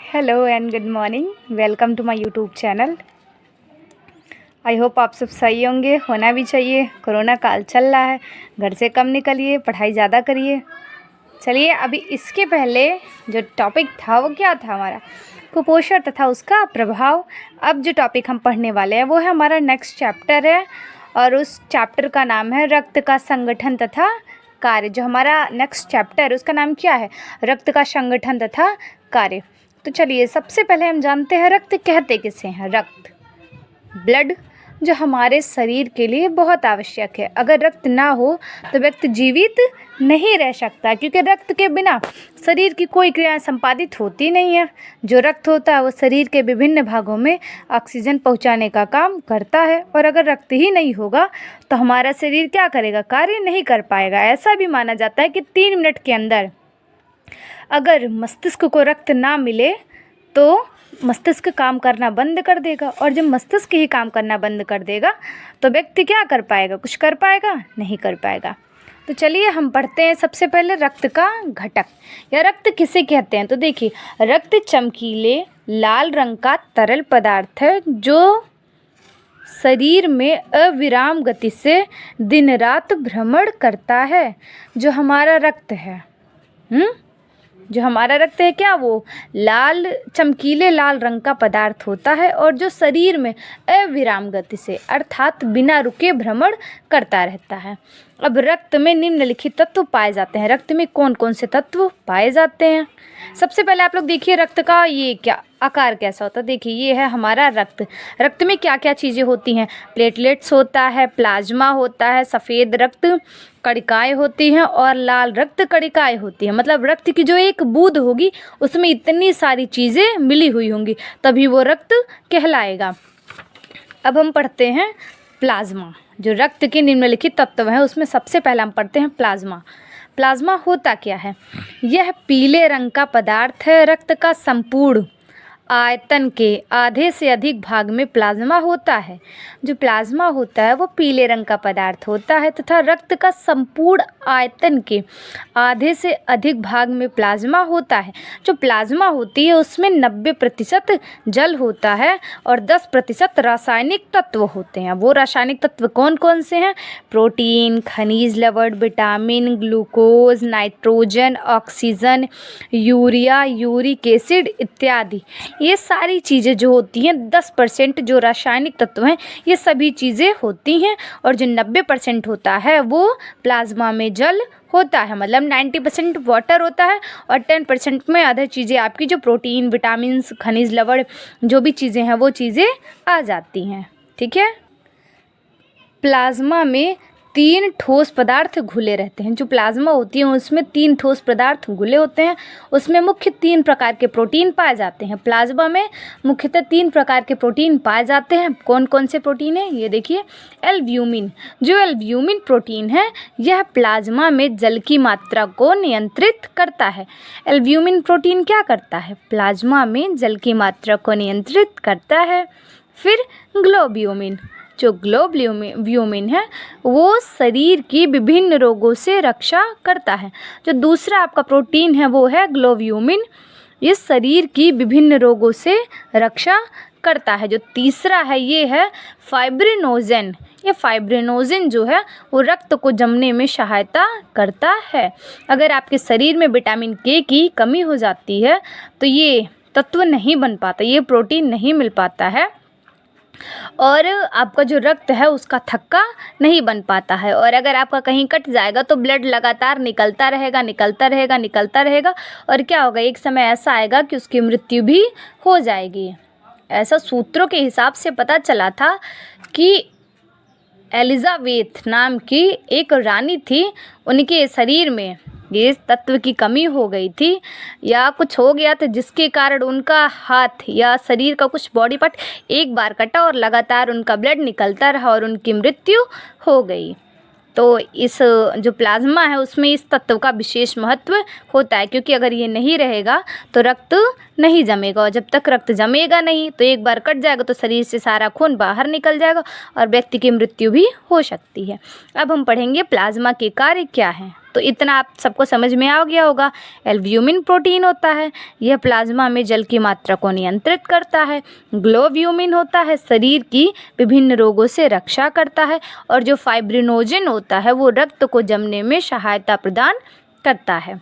Hello and good morning. Welcome to my YouTube channel. I hope आप सब सही होंगे, होना भी चाहिए। कोरोना काल चल रहा है, घर से कम निकलिए, पढ़ाई ज़्यादा करिए। चलिए, अभी इसके पहले जो टॉपिक था वो क्या था हमारा, कुपोषण तथा उसका प्रभाव। अब जो टॉपिक हम पढ़ने वाले हैं वो है हमारा नेक्स्ट चैप्टर है, और उस चैप्टर का नाम है रक्त का संगठन तथा कार्य। जो हमारा नेक्स्ट चैप्टर है उसका नाम क्या है, रक्त का संगठन तथा कार्य। तो चलिए, सबसे पहले हम जानते हैं रक्त कहते किसे हैं। रक्त, ब्लड, जो हमारे शरीर के लिए बहुत आवश्यक है। अगर रक्त ना हो तो व्यक्ति जीवित नहीं रह सकता, क्योंकि रक्त के बिना शरीर की कोई क्रियाएं संपादित होती नहीं है। जो रक्त होता है वो शरीर के विभिन्न भागों में ऑक्सीजन पहुंचाने का काम करता है, और अगर रक्त ही नहीं होगा तो हमारा शरीर क्या करेगा, कार्य नहीं कर पाएगा। ऐसा भी माना जाता है कि 3 मिनट के अंदर अगर मस्तिष्क को रक्त ना मिले तो मस्तिष्क काम करना बंद कर देगा, और जब मस्तिष्क ही काम करना बंद कर देगा तो व्यक्ति क्या कर पाएगा, कुछ कर पाएगा, नहीं कर पाएगा। तो चलिए हम पढ़ते हैं सबसे पहले रक्त का घटक, या रक्त किसे कहते हैं। तो देखिए, रक्त चमकीले लाल रंग का तरल पदार्थ है जो शरीर में अविराम गति से दिन रात भ्रमण करता है। जो हमारा रक्त है, जो हमारा रक्त है क्या, वो लाल, चमकीले लाल रंग का पदार्थ होता है, और जो शरीर में अविराम गति से अर्थात बिना रुके भ्रमण करता रहता है। अब रक्त में निम्नलिखित तत्व पाए जाते हैं। रक्त में कौन कौन से तत्व पाए जाते हैं। सबसे पहले आप लोग देखिए रक्त का ये क्या आकार कैसा होता है। देखिए, ये है हमारा रक्त। रक्त में क्या क्या चीज़ें होती हैं, प्लेटलेट्स होता है, प्लाज्मा होता है, सफ़ेद रक्त कणिकाएँ होती हैं, और लाल रक्त कणिकाएँ होती हैं। मतलब रक्त की जो एक बूंद होगी उसमें इतनी सारी चीज़ें मिली हुई होंगी, तभी वो रक्त कहलाएगा। अब हम पढ़ते हैं प्लाज्मा। जो रक्त के निम्नलिखित तत्व हैं उसमें सबसे पहले हम पढ़ते हैं प्लाज्मा। प्लाज्मा होता क्या है, यह पीले रंग का पदार्थ है। रक्त का संपूर्ण आयतन के आधे से अधिक भाग में प्लाज्मा होता है। जो प्लाज्मा होता है वो पीले रंग का पदार्थ होता है, तथा रक्त का संपूर्ण आयतन के आधे से अधिक भाग में प्लाज्मा होता है। जो प्लाज्मा होती है उसमें 90% जल होता है और 10% रासायनिक तत्व होते हैं। वो रासायनिक तत्व कौन कौन से हैं, प्रोटीन, खनिज लवण, vitamin, glucose, nitrogen, oxygen, urea, uric acid इत्यादि। ये सारी चीज़ें जो होती हैं, 10% जो रासायनिक तत्व हैं ये सभी चीज़ें होती हैं, और जो 90% होता है वो प्लाज्मा में जल होता है। मतलब 90% वाटर होता है, और 10% में अदर चीज़ें आपकी जो प्रोटीन, विटामिन, खनिज लवण जो भी चीज़ें हैं वो चीज़ें आ जाती हैं। ठीक है। प्लाज्मा में 3 ठोस पदार्थ घुले रहते हैं। जो प्लाज्मा होती है उसमें 3 ठोस पदार्थ घुले होते हैं। उसमें मुख्य 3 प्रकार के प्रोटीन पाए जाते हैं। प्लाज्मा में मुख्यतः 3 प्रकार के प्रोटीन पाए जाते हैं। कौन कौन से प्रोटीन हैं, ये देखिए। एल्ब्यूमिन, जो एल्ब्यूमिन प्रोटीन है यह प्लाज्मा में जल की मात्रा को नियंत्रित करता है। एल्ब्यूमिन प्रोटीन क्या करता है, प्लाज्मा में जल की मात्रा को नियंत्रित करता है। फिर ग्लोब्यूमिन, जो ग्लोब्यूमिन है वो शरीर की विभिन्न रोगों से रक्षा करता है। जो दूसरा आपका प्रोटीन है वो है ग्लोब्यूमिन, ये शरीर की विभिन्न रोगों से रक्षा करता है। जो तीसरा है ये है फाइब्रिनोजन। ये फाइब्रिनोजन जो है वो रक्त को जमने में सहायता करता है। अगर आपके शरीर में विटामिन के की कमी हो जाती है तो ये तत्व नहीं बन पाता, ये प्रोटीन नहीं मिल पाता है, और आपका जो रक्त है उसका थक्का नहीं बन पाता है। और अगर आपका कहीं कट जाएगा तो ब्लड लगातार निकलता रहेगा, निकलता रहेगा, निकलता रहेगा, और क्या होगा, एक समय ऐसा आएगा कि उसकी मृत्यु भी हो जाएगी। ऐसा सूत्रों के हिसाब से पता चला था कि एलिजाबेथ नाम की एक रानी थी, उनके शरीर में ये तत्व की कमी हो गई थी या कुछ हो गया था, जिसके कारण उनका हाथ या शरीर का कुछ बॉडी पार्ट एक बार कटा और लगातार उनका ब्लड निकलता रहा और उनकी मृत्यु हो गई। तो इस जो प्लाज्मा है उसमें इस तत्व का विशेष महत्व होता है, क्योंकि अगर ये नहीं रहेगा तो रक्त नहीं जमेगा, और जब तक रक्त जमेगा नहीं तो एक बार कट जाएगा तो शरीर से सारा खून बाहर निकल जाएगा और व्यक्ति की मृत्यु भी हो सकती है। अब हम पढ़ेंगे प्लाज्मा के कार्य क्या हैं। तो इतना आप सबको समझ में आ गया होगा। एल्ब्यूमिन प्रोटीन होता है, यह प्लाज्मा में जल की मात्रा को नियंत्रित करता है। ग्लोब्यूमिन होता है, शरीर की विभिन्न रोगों से रक्षा करता है। और जो फाइब्रिनोजन होता है वो रक्त को जमने में सहायता प्रदान करता है।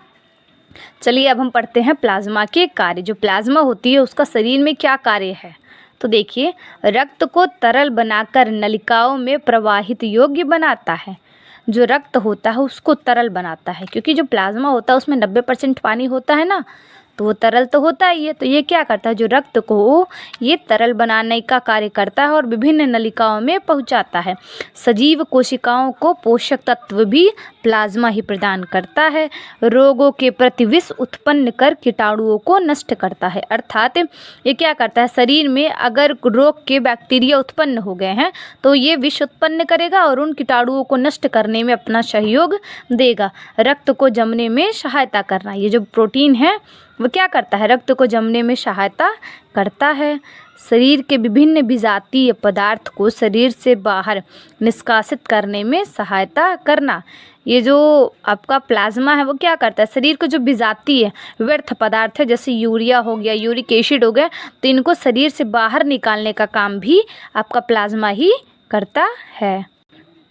चलिए अब हम पढ़ते हैं प्लाज्मा के कार्य। जो प्लाज्मा होती है उसका शरीर में क्या कार्य है, तो देखिए, रक्त को तरल बनाकर नलिकाओं में प्रवाहित योग्य बनाता है। जो रक्त होता है उसको तरल बनाता है, क्योंकि जो प्लाज्मा होता है उसमें 90% पानी होता है ना, तो वो तरल तो होता ही है। तो ये क्या करता है, जो रक्त को ये तरल बनाने का कार्य करता है और विभिन्न नलिकाओं में पहुंचाता है। सजीव कोशिकाओं को पोषक तत्व भी प्लाज्मा ही प्रदान करता है। रोगों के प्रति विष उत्पन्न कर कीटाणुओं को नष्ट करता है। अर्थात ये क्या करता है, शरीर में अगर रोग के बैक्टीरिया उत्पन्न हो गए हैं तो ये विष उत्पन्न करेगा और उन कीटाणुओं को नष्ट करने में अपना सहयोग देगा। रक्त को जमने में सहायता करना, ये जो प्रोटीन है वो क्या करता है, रक्त को जमने में सहायता करता है। शरीर के विभिन्न विजातीय पदार्थ को शरीर से बाहर निष्कासित करने में सहायता करना। ये जो आपका प्लाज्मा है वो क्या करता है, शरीर को जो विजातीय व्यर्थ पदार्थ है जैसे यूरिया हो गया, यूरिक एसिड हो गया, तो इनको शरीर से बाहर निकालने का काम भी आपका प्लाज्मा ही करता है।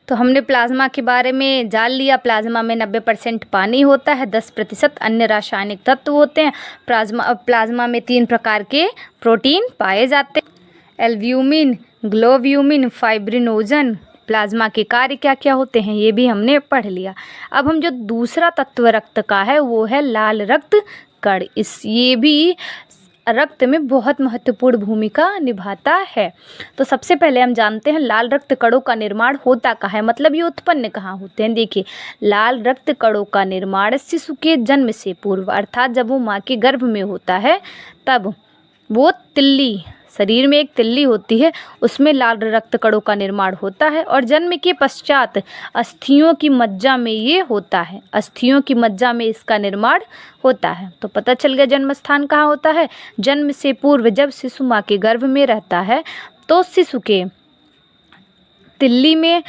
तो हमने प्लाज्मा के बारे में जान लिया। प्लाज्मा में 90% पानी होता है, 10% अन्य रासायनिक तत्व होते हैं। प्लाज्मा में 3 प्रकार के प्रोटीन पाए जाते हैं, एल्ब्यूमिन, ग्लोब्यूमिन, फाइब्रिनोजन। प्लाज्मा के कार्य क्या क्या होते हैं ये भी हमने पढ़ लिया। अब हम जो दूसरा तत्व रक्त का है वो है लाल रक्त कण। ये भी रक्त में बहुत महत्वपूर्ण भूमिका निभाता है। तो सबसे पहले हम जानते हैं लाल रक्त कणों का निर्माण होता कहाँ है, मतलब ये उत्पन्न कहाँ होते हैं। देखिए, लाल रक्त कणों का निर्माण शिशु के जन्म से पूर्व, अर्थात जब वो माँ के गर्भ में होता है तब वो तिल्ली, शरीर में एक तिल्ली होती है, उसमें लाल रक्त कणों का निर्माण होता है। और जन्म के पश्चात अस्थियों की मज्जा में ये होता है, अस्थियों की मज्जा में इसका निर्माण होता है। तो पता चल गया जन्म स्थान कहाँ होता है। जन्म से पूर्व जब शिशु माँ के गर्भ में रहता है तो शिशु के तिल्ली में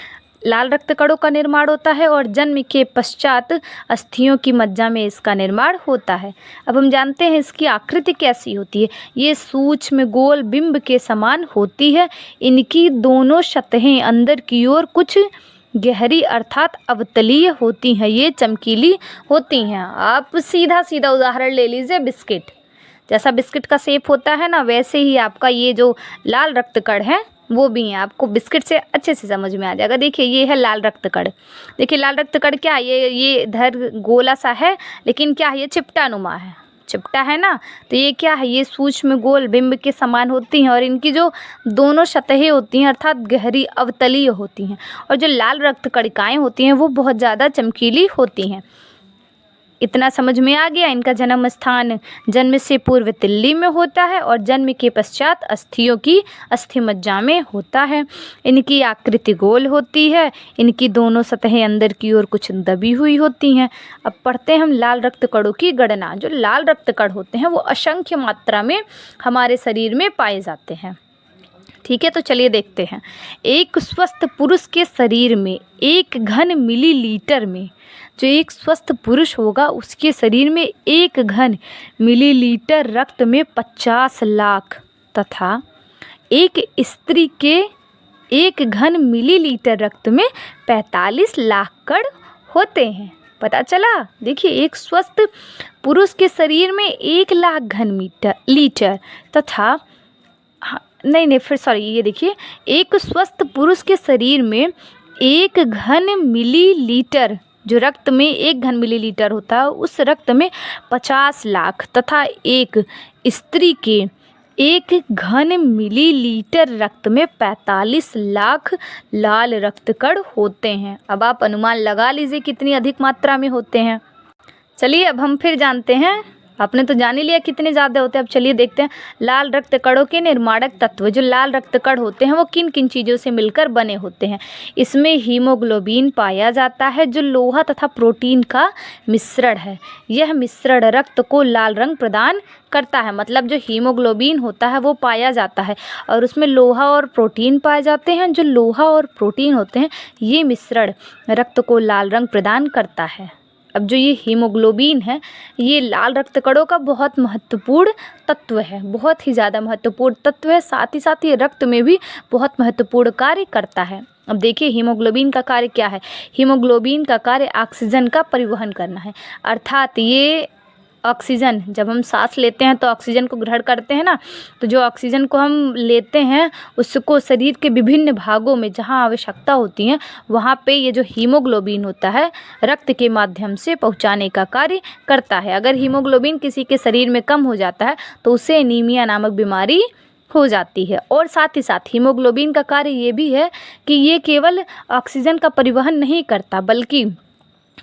लाल रक्त कणों का निर्माण होता है और जन्म के पश्चात अस्थियों की मज्जा में इसका निर्माण होता है। अब हम जानते हैं इसकी आकृति कैसी होती है। ये सूक्ष्म गोल बिंब के समान होती है। इनकी दोनों सतहें अंदर की ओर कुछ गहरी अर्थात अवतलीय होती हैं, ये चमकीली होती हैं। आप सीधा सीधा उदाहरण ले लीजिए, बिस्किट, जैसा बिस्किट का शेप होता है ना, वैसे ही आपका ये जो लाल रक्त कण है वो भी है। आपको बिस्किट से अच्छे से समझ में आ जाएगा। देखिए, ये है लाल रक्त कण। देखिए, लाल रक्त कण क्या है, ये इधर गोला सा है, लेकिन क्या है, ये चिपटा नुमा है, चिपटा है ना। तो ये क्या है, ये सूक्ष्म गोल बिंब के समान होती हैं और इनकी जो दोनों सतहें होती हैं अर्थात गहरी अवतलीय होती हैं। और जो लाल रक्त कणिकाएँ होती हैं वो बहुत ज़्यादा चमकीली होती हैं। इतना समझ में आ गया। इनका जन्म स्थान जन्म से पूर्व तिल्ली में होता है और जन्म के पश्चात अस्थियों की अस्थि मज्जा में होता है। इनकी आकृति गोल होती है। इनकी दोनों सतहें अंदर की ओर कुछ दबी हुई होती हैं। अब पढ़ते हैं हम लाल रक्त कणों की गणना। जो लाल रक्त कण होते हैं वो असंख्य मात्रा में हमारे शरीर में पाए जाते हैं। ठीक है, तो चलिए देखते हैं। एक स्वस्थ पुरुष के शरीर में 1 घन मिलीलीटर में, जो एक स्वस्थ पुरुष होगा उसके शरीर में 1 घन मिलीलीटर रक्त में 50 लाख तथा एक स्त्री के 1 घन मिलीलीटर रक्त में 45 लाख कण होते हैं। पता चला। देखिए, एक स्वस्थ पुरुष के शरीर में 1 लाख घन लीटर तथा ये देखिए, एक स्वस्थ पुरुष के शरीर में 1 घन मिलीलीटर, जो रक्त में 1 घन मिलीलीटर होता है उस रक्त में 50 लाख तथा एक स्त्री के 1 घन मिलीलीटर रक्त में 45 लाख लाल रक्त कण होते हैं। अब आप अनुमान लगा लीजिए कितनी अधिक मात्रा में होते हैं। चलिए अब हम फिर जानते हैं। आपने तो जान ही लिया कितने ज़्यादा होते हैं। अब चलिए देखते हैं लाल रक्त कणों के निर्माणक तत्व। जो लाल रक्त कण होते हैं वो किन किन चीज़ों से मिलकर बने होते हैं। इसमें हीमोग्लोबिन पाया जाता है जो लोहा तथा प्रोटीन का मिश्रण है। यह मिश्रण रक्त को लाल रंग प्रदान करता है। मतलब जो हीमोग्लोबिन होता है वो पाया जाता है और उसमें लोहा और प्रोटीन पाए जाते हैं। जो लोहा और प्रोटीन होते हैं ये मिश्रण रक्त को लाल रंग प्रदान करता है। अब जो ये हीमोग्लोबिन है, ये लाल रक्त कणों का बहुत महत्वपूर्ण तत्व है, बहुत ही ज़्यादा महत्वपूर्ण तत्व है। साथ ही रक्त में भी बहुत महत्वपूर्ण कार्य करता है। अब देखिए हीमोग्लोबिन का कार्य क्या है। हीमोग्लोबिन का कार्य ऑक्सीजन का परिवहन करना है, अर्थात ये ऑक्सीजन, जब हम सांस लेते हैं तो ऑक्सीजन को ग्रहण करते हैं ना, तो जो ऑक्सीजन को हम लेते हैं उसको शरीर के विभिन्न भागों में जहाँ आवश्यकता होती है वहाँ पे ये जो हीमोग्लोबिन होता है रक्त के माध्यम से पहुँचाने का कार्य करता है। अगर हीमोग्लोबिन किसी के शरीर में कम हो जाता है तो उसे एनीमिया नामक बीमारी हो जाती है। और साथ ही साथ हीमोग्लोबिन का कार्य ये भी है कि ये केवल ऑक्सीजन का परिवहन नहीं करता बल्कि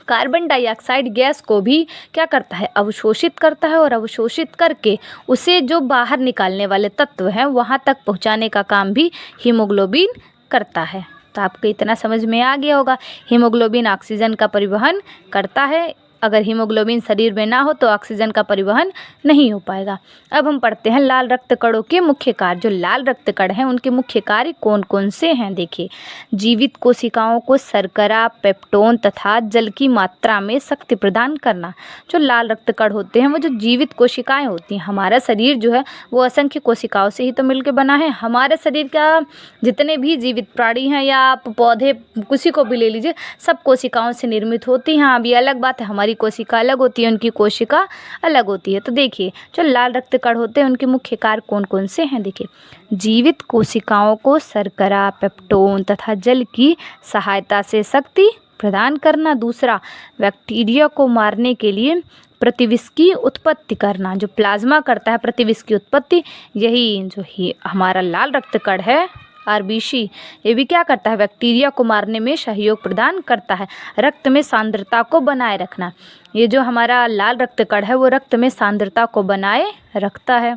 कार्बन डाइऑक्साइड गैस को भी क्या करता है, अवशोषित करता है, और अवशोषित करके उसे जो बाहर निकालने वाले तत्व हैं वहाँ तक पहुँचाने का काम भी हीमोग्लोबिन करता है। तो आपको इतना समझ में आ गया होगा, हीमोग्लोबिन ऑक्सीजन का परिवहन करता है। अगर हीमोग्लोबिन शरीर में ना हो तो ऑक्सीजन का परिवहन नहीं हो पाएगा। अब हम पढ़ते हैं लाल रक्त कणों के मुख्य कार्य। जो लाल रक्त कण हैं उनके मुख्य कार्य कौन कौन से हैं, देखिए। जीवित कोशिकाओं को शर्करा, पेप्टोन तथा जल की मात्रा में शक्ति प्रदान करना। जो लाल रक्त कण होते हैं वो जो जीवित कोशिकाएं होती हैं, हमारा शरीर जो है वो असंख्य कोशिकाओं से ही तो मिलकर बना है। हमारे शरीर का जितने भी जीवित प्राणी हैं या आप पौधे किसी को भी ले लीजिए, सब कोशिकाओं से निर्मित होती हैं। अब ये अलग बात है, हमारी कोशिका अलग होती है, उनकी कोशिका अलग होती है। तो देखिए जो लाल रक्त कण होते हैं उनके मुख्य कार्य कौन कौन से हैं, देखिए। जीवित कोशिकाओं को शर्करा, पेप्टोन तथा जल की सहायता से शक्ति प्रदान करना। दूसरा, बैक्टीरिया को मारने के लिए प्रतिविष की उत्पत्ति करना। जो प्लाज्मा करता है प्रतिविष की उत्पत्ति, यही जो ही हमारा लाल रक्त कण है आरबीसी, ये भी क्या करता है, बैक्टीरिया को मारने में सहयोग प्रदान करता है। रक्त में सांद्रता को बनाए रखना। ये जो हमारा लाल रक्त कण है वो रक्त में सांद्रता को बनाए रखता है।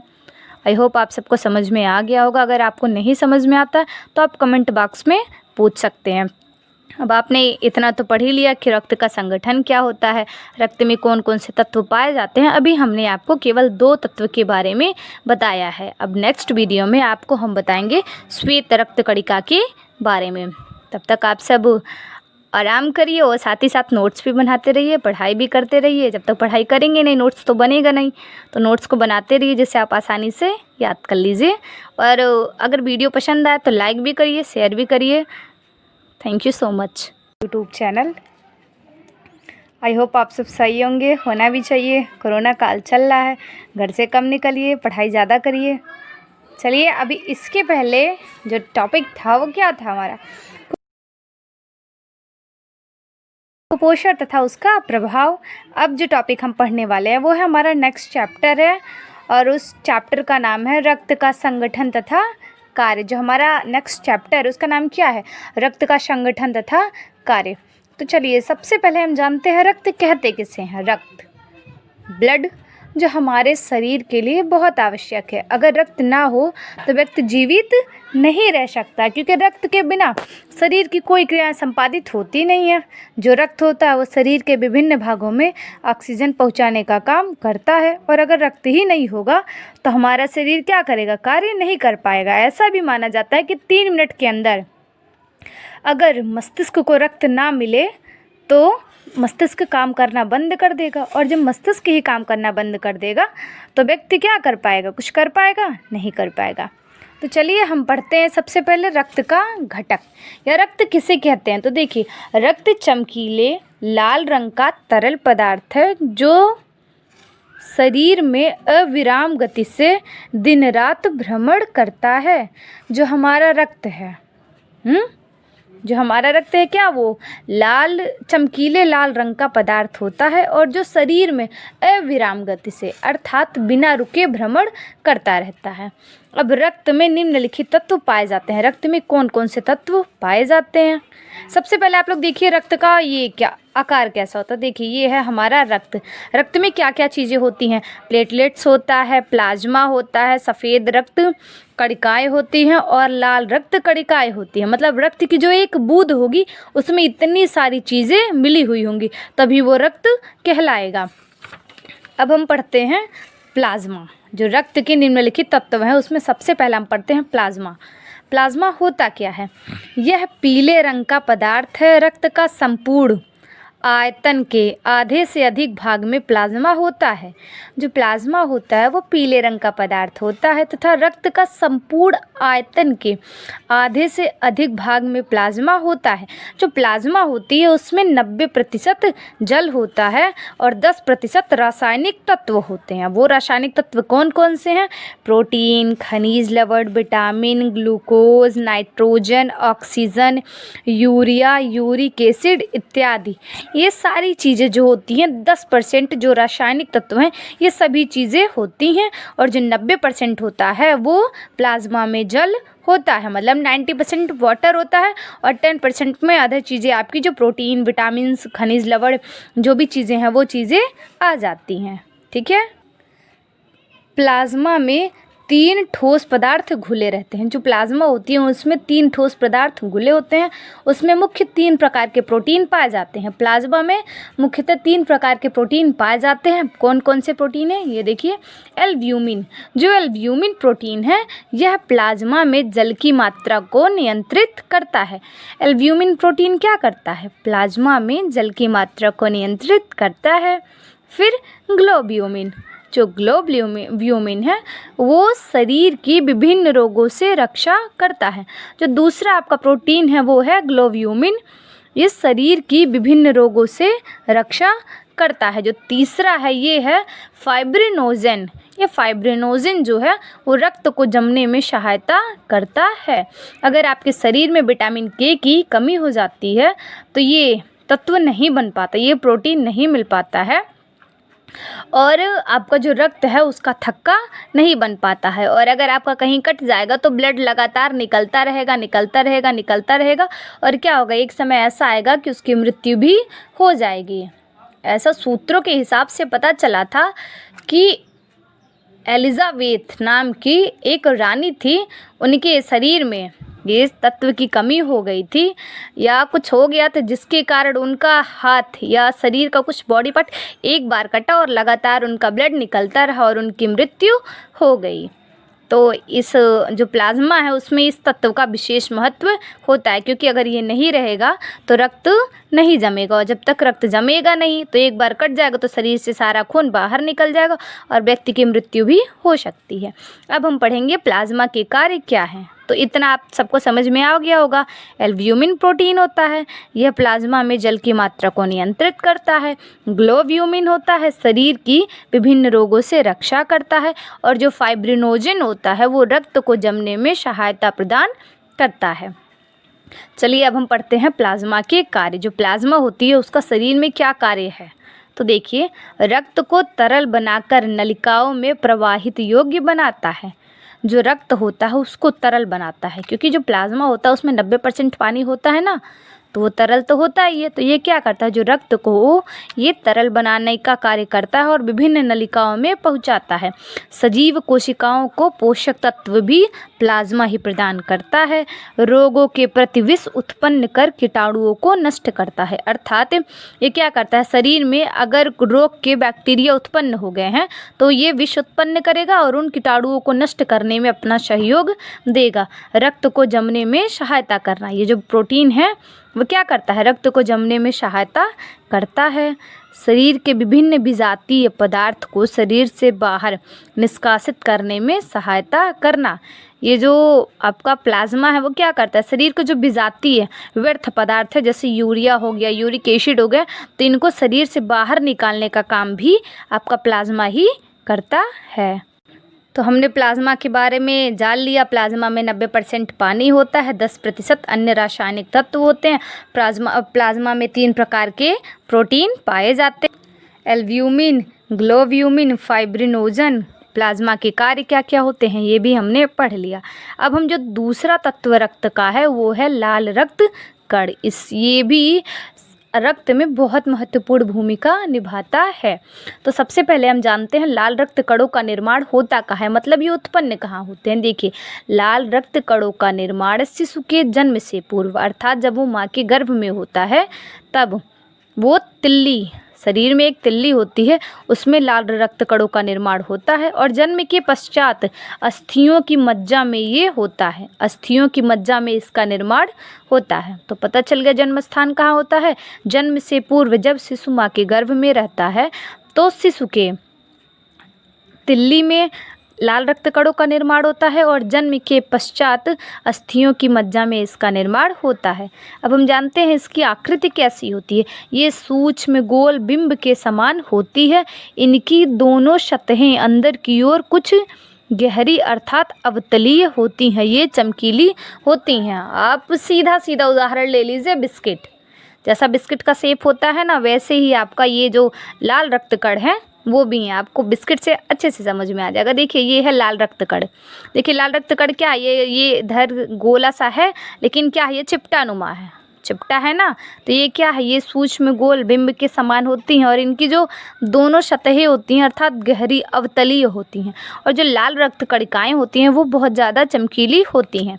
आई होप आप सबको समझ में आ गया होगा। अगर आपको नहीं समझ में आता है तो आप कमेंट बॉक्स में पूछ सकते हैं। अब आपने इतना तो पढ़ ही लिया कि रक्त का संगठन क्या होता है, रक्त में कौन कौन से तत्व पाए जाते हैं। अभी हमने आपको केवल 2 तत्व के बारे में बताया है। अब नेक्स्ट वीडियो में आपको हम बताएंगे श्वेत रक्त कणिका के बारे में। तब तक आप सब आराम करिए और साथ ही साथ नोट्स भी बनाते रहिए, पढ़ाई भी करते रहिए। जब तक पढ़ाई करेंगे नहीं नोट्स तो बनेगा नहीं, तो नोट्स को बनाते रहिए जिससे आप आसानी से याद कर लीजिए। और अगर वीडियो पसंद आए तो लाइक भी करिए, शेयर भी करिए। Thank you so much. YouTube channel, I hope आप सब सही होंगे, होना भी चाहिए। कोरोना काल चल रहा है, घर से कम निकलिए, पढ़ाई ज़्यादा करिए। चलिए अभी इसके पहले जो टॉपिक था वो क्या था हमारा, कुपोषण तथा उसका प्रभाव। अब जो टॉपिक हम पढ़ने वाले हैं वो है हमारा नेक्स्ट चैप्टर है, और उस चैप्टर का नाम है रक्त का संगठन तथा कार्य। जो हमारा नेक्स्ट चैप्टर है उसका नाम क्या है, रक्त का संगठन तथा कार्य। तो चलिए सबसे पहले हम जानते हैं रक्त कहते किसे हैं। रक्त, ब्लड, जो हमारे शरीर के लिए बहुत आवश्यक है। अगर रक्त ना हो तो व्यक्ति जीवित नहीं रह सकता, क्योंकि रक्त के बिना शरीर की कोई क्रिया संपादित होती नहीं है। जो रक्त होता है वो शरीर के विभिन्न भागों में ऑक्सीजन पहुंचाने का काम करता है, और अगर रक्त ही नहीं होगा तो हमारा शरीर क्या करेगा, कार्य नहीं कर पाएगा। ऐसा भी माना जाता है कि 3 मिनट के अंदर अगर मस्तिष्क को रक्त ना मिले तो मस्तिष्क काम करना बंद कर देगा, और जब मस्तिष्क ही काम करना बंद कर देगा तो व्यक्ति क्या कर पाएगा, कुछ कर पाएगा, नहीं कर पाएगा। तो चलिए हम पढ़ते हैं सबसे पहले रक्त का घटक या रक्त किसे कहते हैं। तो देखिए रक्त चमकीले लाल रंग का तरल पदार्थ है जो शरीर में अविराम गति से दिन रात भ्रमण करता है। जो हमारा रक्त है जो हमारा रक्त है क्या, वो लाल चमकीले लाल रंग का पदार्थ होता है, और जो शरीर में अविराम गति से अर्थात बिना रुके भ्रमण करता रहता है। अब रक्त में निम्नलिखित तत्व पाए जाते हैं। रक्त में कौन कौन से तत्व पाए जाते हैं। सबसे पहले आप लोग देखिए रक्त का ये क्या आकार कैसा होता है। देखिए ये है हमारा रक्त। रक्त में क्या क्या चीज़ें होती हैं, प्लेटलेट्स होता है, प्लाज्मा होता है, सफ़ेद रक्त कणिकाएँ होती हैं और लाल रक्त कणिकाएँ होती हैं। मतलब रक्त की जो एक बूंद होगी उसमें इतनी सारी चीज़ें मिली हुई होंगी, तभी वो रक्त कहलाएगा। अब हम पढ़ते हैं प्लाज्मा। जो रक्त के निम्नलिखित तत्व हैं उसमें सबसे पहले हम पढ़ते हैं प्लाज्मा। प्लाज्मा होता क्या है, यह पीले रंग का पदार्थ है। रक्त का संपूर्ण आयतन के आधे से अधिक भाग में प्लाज्मा होता है। जो प्लाज्मा होता है वो पीले रंग का पदार्थ होता है तथा रक्त का संपूर्ण आयतन के आधे से अधिक भाग में प्लाज्मा होता है। जो प्लाज्मा होती है उसमें 90% जल होता है और 10% रासायनिक तत्व होते हैं। वो रासायनिक तत्व कौन कौन से हैं? प्रोटीन, खनिज लवण, vitamin, glucose, nitrogen, oxygen, urea, uric acid इत्यादि। ये सारी चीज़ें जो होती हैं 10% जो रासायनिक तत्व हैं ये सभी चीज़ें होती हैं और जो 90% होता है वो प्लाज्मा में जल होता है। मतलब 90% वाटर होता है और 10% में अदर चीज़ें आपकी जो प्रोटीन, विटामिन्स, खनिज लवण जो भी चीज़ें हैं वो चीज़ें आ जाती हैं। ठीक है। प्लाज्मा में 3 ठोस पदार्थ घुले रहते हैं। जो प्लाज्मा होती है उसमें 3 ठोस पदार्थ घुले होते हैं। उसमें मुख्य 3 प्रकार के प्रोटीन पाए जाते हैं। प्लाज्मा में मुख्यतः 3 प्रकार के प्रोटीन पाए जाते हैं। कौन कौन से प्रोटीन हैं ये देखिए। एल्ब्यूमिन, जो एल्ब्यूमिन प्रोटीन है यह प्लाज्मा में जल की मात्रा को नियंत्रित करता है। एल्ब्यूमिन प्रोटीन क्या करता है? प्लाज्मा में जल की मात्रा को नियंत्रित करता है। फिर ग्लोब्यूमिन, जो ग्लोब्यूमिन है वो शरीर की विभिन्न रोगों से रक्षा करता है। जो दूसरा आपका प्रोटीन है वो है ग्लोब्यूमिन, ये शरीर की विभिन्न रोगों से रक्षा करता है। जो तीसरा है ये है फाइब्रिनोजन, ये फाइब्रिनोजन जो है वो रक्त को जमने में सहायता करता है। अगर आपके शरीर में विटामिन के की कमी हो जाती है तो ये तत्व नहीं बन पाता, ये प्रोटीन नहीं मिल पाता है और आपका जो रक्त है उसका थक्का नहीं बन पाता है। और अगर आपका कहीं कट जाएगा तो ब्लड लगातार निकलता रहेगा और क्या होगा, एक समय ऐसा आएगा कि उसकी मृत्यु भी हो जाएगी। ऐसा सूत्रों के हिसाब से पता चला था कि एलिजाबेथ नाम की एक रानी थी, उनके शरीर में ये तत्व की कमी हो गई थी या कुछ हो गया था जिसके कारण उनका हाथ या शरीर का कुछ बॉडी पार्ट एक बार कटा और लगातार उनका ब्लड निकलता रहा और उनकी मृत्यु हो गई। तो इस जो प्लाज्मा है उसमें इस तत्व का विशेष महत्व होता है, क्योंकि अगर ये नहीं रहेगा तो रक्त नहीं जमेगा और जब तक रक्त जमेगा नहीं तो एक बार कट जाएगा तो शरीर से सारा खून बाहर निकल जाएगा और व्यक्ति की मृत्यु भी हो सकती है। अब हम पढ़ेंगे प्लाज्मा के कार्य क्या हैं। तो इतना आप सबको समझ में आ गया होगा। एल्ब्यूमिन प्रोटीन होता है, यह प्लाज्मा में जल की मात्रा को नियंत्रित करता है। ग्लोब्यूमिन होता है, शरीर की विभिन्न रोगों से रक्षा करता है। और जो फाइब्रिनोजन होता है वो रक्त को जमने में सहायता प्रदान करता है। चलिए अब हम पढ़ते हैं प्लाज्मा के कार्य। जो प्लाज्मा होती है उसका शरीर में क्या कार्य है, तो देखिए, रक्त को तरल बनाकर नलिकाओं में प्रवाहित योग्य बनाता है। जो रक्त होता है उसको तरल बनाता है, क्योंकि जो प्लाज्मा होता है उसमें 90% पानी होता है ना, तो वो तरल तो होता ही है। तो ये क्या करता है, जो रक्त को ये तरल बनाने का कार्य करता है और विभिन्न नलिकाओं में पहुंचाता है। सजीव कोशिकाओं को पोषक तत्व भी प्लाज्मा ही प्रदान करता है। रोगों के प्रति विष उत्पन्न कर कीटाणुओं को नष्ट करता है। अर्थात ये क्या करता है, शरीर में अगर रोग के बैक्टीरिया उत्पन्न हो गए हैं तो ये विष उत्पन्न करेगा और उन कीटाणुओं को नष्ट करने में अपना सहयोग देगा। रक्त को जमने में सहायता करना, ये जो प्रोटीन है वो क्या करता है, रक्त को जमने में सहायता करता है। शरीर के विभिन्न विजातीय पदार्थ को शरीर से बाहर निष्कासित करने में सहायता करना। ये जो आपका प्लाज्मा है वो क्या करता है, शरीर के जो विजातीय व्यर्थ पदार्थ है जैसे यूरिया हो गया, यूरिक एसिड हो गया, तो इनको शरीर से बाहर निकालने का काम भी आपका प्लाज्मा ही करता है। तो हमने प्लाज्मा के बारे में जान लिया। प्लाज्मा में 90% पानी होता है, 10% अन्य रासायनिक तत्व होते हैं। प्लाज्मा में 3 प्रकार के प्रोटीन पाए जाते हैं, एल्ब्यूमिन, ग्लोब्यूमिन, फाइब्रिनोजन। प्लाज्मा के कार्य क्या क्या होते हैं ये भी हमने पढ़ लिया। अब हम जो दूसरा तत्व रक्त का है वो है लाल रक्त कण। ये भी रक्त में बहुत महत्वपूर्ण भूमिका निभाता है। तो सबसे पहले हम जानते हैं लाल रक्त कणों का निर्माण होता कहाँ है, मतलब ये उत्पन्न कहाँ होते हैं। देखिए, लाल रक्त कणों का निर्माण शिशु के जन्म से पूर्व, अर्थात जब वो माँ के गर्भ में होता है तब वो तिल्ली शरीर में एक तिल्ली होती है, उसमें लाल रक्त कणों का निर्माण होता है और जन्म के पश्चात अस्थियों की मज्जा में ये होता है, अस्थियों की मज्जा में इसका निर्माण होता है। तो पता चल गया जन्म स्थान कहाँ होता है। जन्म से पूर्व जब शिशु माँ के गर्भ में रहता है तो शिशु के तिल्ली में लाल रक्त कणों का निर्माण होता है और जन्म के पश्चात अस्थियों की मज्जा में इसका निर्माण होता है। अब हम जानते हैं इसकी आकृति कैसी होती है। ये सूक्ष्म गोल बिंब के समान होती है। इनकी दोनों सतहें अंदर की ओर कुछ गहरी अर्थात अवतलीय होती हैं, ये चमकीली होती हैं। आप सीधा सीधा उदाहरण ले लीजिए, बिस्किट जैसा बिस्किट का शेप होता है ना, वैसे ही आपका ये जो लाल रक्त कण है वो भी है। आपको बिस्किट से अच्छे से समझ में आ जाएगा। देखिए ये है लाल रक्त कण। देखिए लाल रक्त कण क्या है, ये इधर गोला सा है, लेकिन क्या है, ये चिपटा नुमा है, चिपटा है ना। तो ये क्या है, ये सूक्ष्म गोल बिंब के समान होती हैं और इनकी जो दोनों सतहें होती हैं अर्थात गहरी अवतलीय होती हैं और जो लाल रक्त कणिकाएँ होती हैं वो बहुत ज़्यादा चमकीली होती हैं।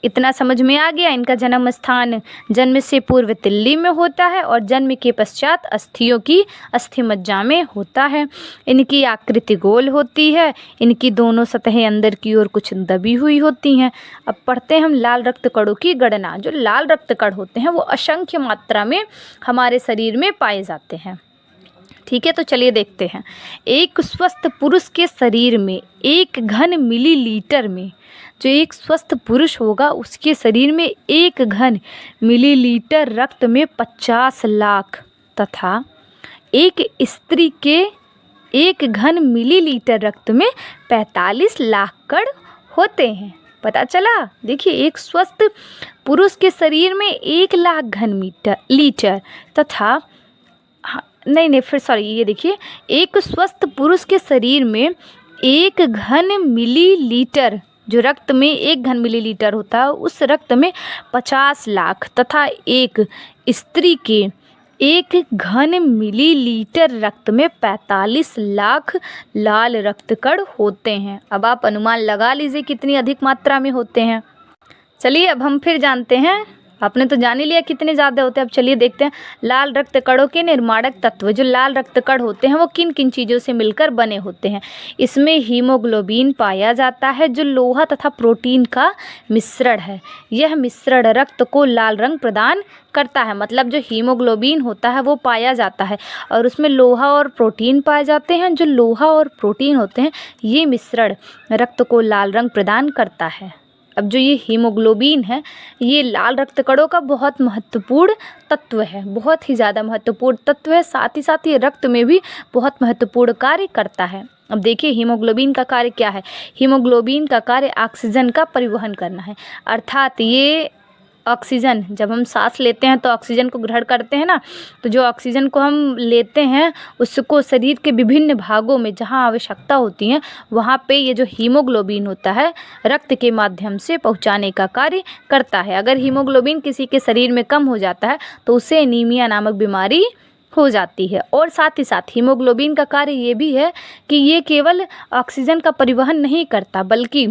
इतना समझ में आ गया। इनका जन्म स्थान जन्म से पूर्व तिल्ली में होता है और जन्म के पश्चात अस्थियों की अस्थि मज्जा में होता है। इनकी आकृति गोल होती है। इनकी दोनों सतहें अंदर की ओर कुछ दबी हुई होती हैं। अब पढ़ते हैं हम लाल रक्त कणों की गणना। जो लाल रक्त कण होते हैं वो असंख्य मात्रा में हमारे शरीर में पाए जाते हैं। ठीक है, तो चलिए देखते हैं। एक स्वस्थ पुरुष के शरीर में 1 घन मिलीलीटर में, जो एक स्वस्थ पुरुष होगा उसके शरीर में 1 घन मिलीलीटर रक्त में 50 लाख तथा एक स्त्री के 1 घन मिलीलीटर रक्त में 45 लाख कण होते हैं। पता चला। देखिए एक स्वस्थ पुरुष के शरीर में 1 लाख घन लीटर तथा ये देखिए एक स्वस्थ पुरुष के शरीर में 1 घन मिलीलीटर, जो रक्त में 1 घन मिलीलीटर होता है उस रक्त में 50 लाख तथा एक स्त्री के 1 घन मिलीलीटर रक्त में 45 लाख लाल रक्त कण होते हैं। अब आप अनुमान लगा लीजिए कितनी अधिक मात्रा में होते हैं। चलिए अब हम फिर जानते हैं। आपने तो जान ही लिया कितने ज़्यादा होते हैं। अब चलिए देखते हैं लाल रक्त कणों के निर्माणक तत्व। जो लाल रक्त कण होते हैं वो किन किन चीज़ों से मिलकर बने होते हैं। इसमें हीमोग्लोबिन पाया जाता है जो लोहा तथा प्रोटीन का मिश्रण है। यह मिश्रण रक्त को लाल रंग प्रदान करता है। मतलब जो हीमोग्लोबिन होता है वो पाया जाता है और उसमें लोहा और प्रोटीन पाए जाते हैं। जो लोहा और प्रोटीन होते हैं ये मिश्रण रक्त को लाल रंग प्रदान करता है। अब जो ये हीमोग्लोबिन है ये लाल रक्त कणों का बहुत महत्वपूर्ण तत्व है, बहुत ही ज़्यादा महत्वपूर्ण तत्व है। साथ ही साथ ये रक्त में भी बहुत महत्वपूर्ण कार्य करता है। अब देखिए हीमोग्लोबिन का कार्य क्या है। हीमोग्लोबिन का कार्य ऑक्सीजन का परिवहन करना है। अर्थात ये ऑक्सीजन, जब हम सांस लेते हैं तो ऑक्सीजन को ग्रहण करते हैं ना, तो जो ऑक्सीजन को हम लेते हैं उसको शरीर के विभिन्न भागों में जहां आवश्यकता होती है वहां पे ये जो हीमोग्लोबिन होता है रक्त के माध्यम से पहुंचाने का कार्य करता है। अगर हीमोग्लोबिन किसी के शरीर में कम हो जाता है तो उसे एनीमिया नामक बीमारी हो जाती है। और साथ ही साथ हीमोग्लोबिन का कार्य ये भी है कि ये केवल ऑक्सीजन का परिवहन नहीं करता बल्कि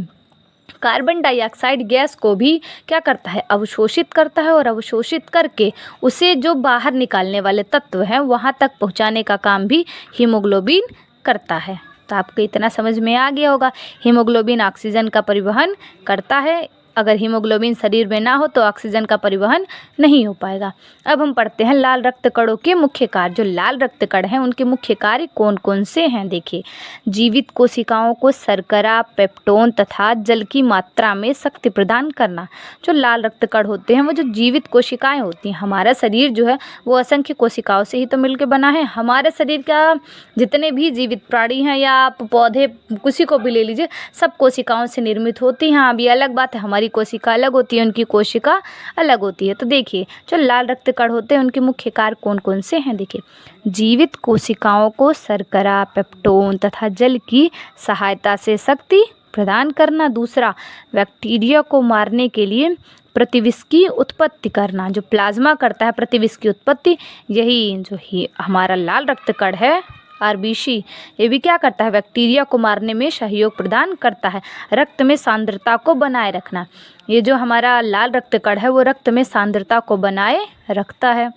कार्बन डाइऑक्साइड गैस को भी क्या करता है, अवशोषित करता है और अवशोषित करके उसे जो बाहर निकालने वाले तत्व हैं वहाँ तक पहुँचाने का काम भी हीमोग्लोबिन करता है। तो आपको इतना समझ में आ गया होगा। हीमोग्लोबिन ऑक्सीजन का परिवहन करता है। अगर हीमोग्लोबिन शरीर में ना हो तो ऑक्सीजन का परिवहन नहीं हो पाएगा। अब हम पढ़ते हैं लाल रक्त कणों के मुख्य कार्य। जो लाल रक्त कण हैं उनके मुख्य कार्य कौन कौन से हैं। देखिए जीवित कोशिकाओं को शर्करा, पेप्टोन तथा जल की मात्रा में शक्ति प्रदान करना। जो लाल रक्त कण होते हैं वो जो जीवित कोशिकाएं होती हैं, हमारा शरीर जो है वो असंख्य कोशिकाओं से ही तो मिलकर बना है। हमारे शरीर का जितने भी जीवित प्राणी हैं या आप पौधे किसी को भी ले लीजिए, सब कोशिकाओं से निर्मित होती हैं। अब ये अलग बात है हमारी कोशिका अलग होती है, उनकी कोशिका अलग होती है। तो देखिए जो लाल रक्त कण होते हैं उनके मुख्य कार्य कौन कौन से हैं। देखिए जीवित कोशिकाओं को शर्करा, पेप्टोन तथा जल की सहायता से शक्ति प्रदान करना। दूसरा, बैक्टीरिया को मारने के लिए प्रतिविष की उत्पत्ति करना। जो प्लाज्मा करता है प्रतिविष की उत्पत्ति, यही जो ही हमारा लाल रक्त कण है आरबीसी, ये भी क्या करता है, बैक्टीरिया को मारने में सहयोग प्रदान करता है। रक्त में सांद्रता को बनाए रखना। ये जो हमारा लाल रक्त कण है वो रक्त में सांद्रता को बनाए रखता है।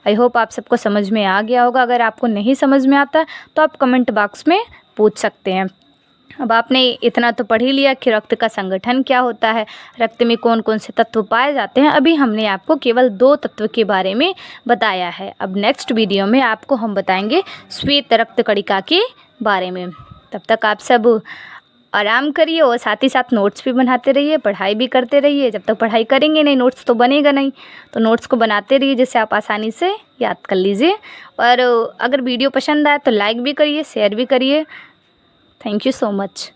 आई होप आप सबको समझ में आ गया होगा। अगर आपको नहीं समझ में आता तो आप कमेंट बॉक्स में पूछ सकते हैं। अब आपने इतना तो पढ़ ही लिया कि रक्त का संगठन क्या होता है, रक्त में कौन कौन से तत्व पाए जाते हैं। अभी हमने आपको केवल 2 तत्व के बारे में बताया है। अब नेक्स्ट वीडियो में आपको हम बताएंगे श्वेत रक्त कणिका के बारे में। तब तक आप सब आराम करिए और साथ ही साथ नोट्स भी बनाते रहिए, पढ़ाई भी करते रहिए। जब तक पढ़ाई करेंगे नहीं, नोट्स तो बनेगा नहीं, तो नोट्स को बनाते रहिए जिससे आप आसानी से याद कर लीजिए। और अगर वीडियो पसंद आए तो लाइक भी करिए, शेयर भी करिए। Thank you so much.